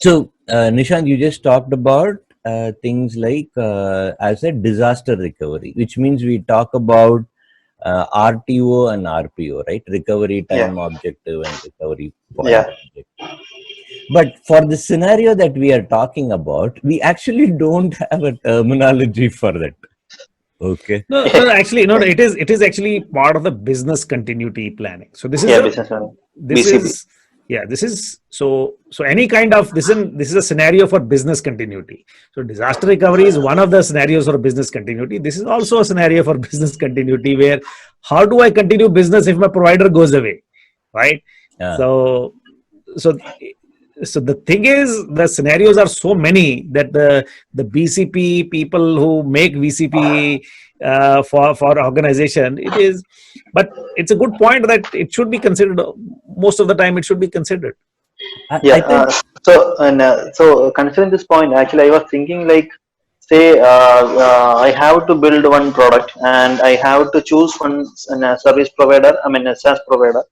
So, Nishant, you just talked about things like as a disaster recovery, which means we talk about RTO and RPO, right? Recovery Yeah, time objective and recovery point yeah. objective. But for the scenario that we are talking about, we actually don't have a terminology for that. Okay. No, actually, no, it is actually part of the business continuity planning. So Yeah, business one. this BCP. is yeah, this is so any kind of this is a scenario for business continuity. So disaster recovery is one of the scenarios for business continuity. This is also a scenario for business continuity where how do I continue business if my provider goes away, right? Yeah. So so the thing is the scenarios are so many that the BCP people who make VCP for organization it is, but it's a good point that it should be considered. Most of the time it should be considered. Yeah. I think, So considering this point, actually, I was thinking like, say, I have to build one product and I have to choose one service provider. I mean, a SaaS provider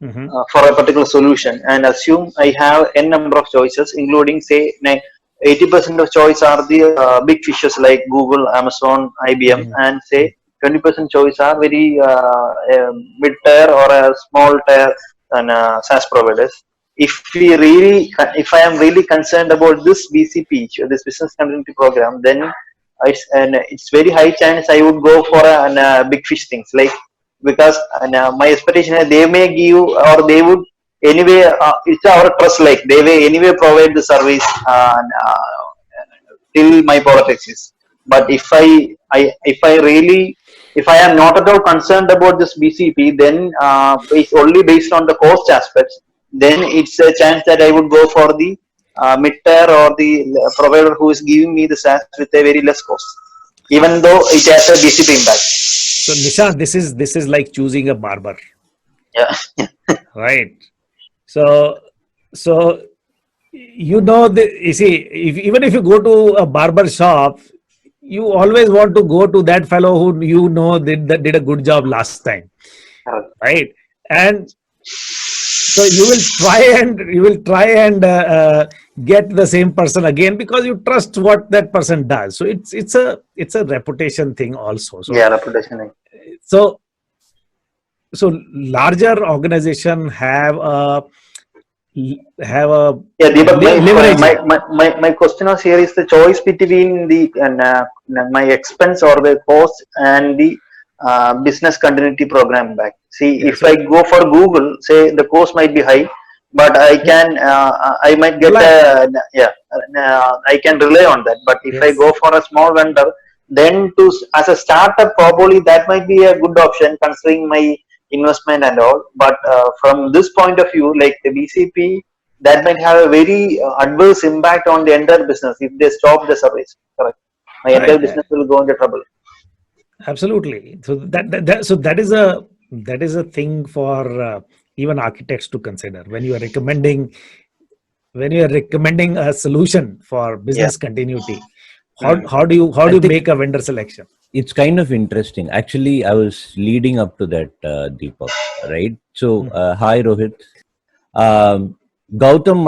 Mhm. for a particular solution, and assume I have n number of choices, including say 80% of choice are the big fishes like Google, Amazon, IBM, Mhm. and say 20% choice are very mid tier or a small tier and SaaS providers. If I am really concerned about this BCP, this business continuity program, then it's very high chance I would go for a big fish things like, because my expectation is they may give or they would anyway, it's our trust, like they will anyway provide the service till my product exists. But if I really, if I am not at all concerned about this BCP, then it's only based on the cost aspects, then it's a chance that I would go for the mid tier or the provider who is giving me the SaaS with a very less cost, even though it has a BCP impact. So Nishant, this is like choosing a barber, Yeah. right? So so you see, even if you go to a barber shop, you always want to go to that fellow who did a good job last time, right? And so you will try and get the same person again because you trust what that person does. So it's a reputation thing also. Yeah, reputation. So so larger organization have a Yeah, Deepak, leverage. my question was here is the choice between the my expense or the cost and the business continuity program back. See, Yeah, if I so go for Google, say the cost might be high, but I might get rely, I can rely on that. But if I yes, go for a small vendor, then as a startup, probably that might be a good option considering my investment and all. But from this point of view, like the BCP, that might have a very adverse impact on the entire business if they stop the service. Correct. My entire right, business will go into trouble. absolutely. So that is a thing for even architects to consider when you are recommending a solution for Yeah. business continuity. Mm. How I do you think make a vendor selection? it's kind of interesting. Actually, I was leading up to that, Deepak, right? So, Mhm. hi, Rohit. Um, Gautam might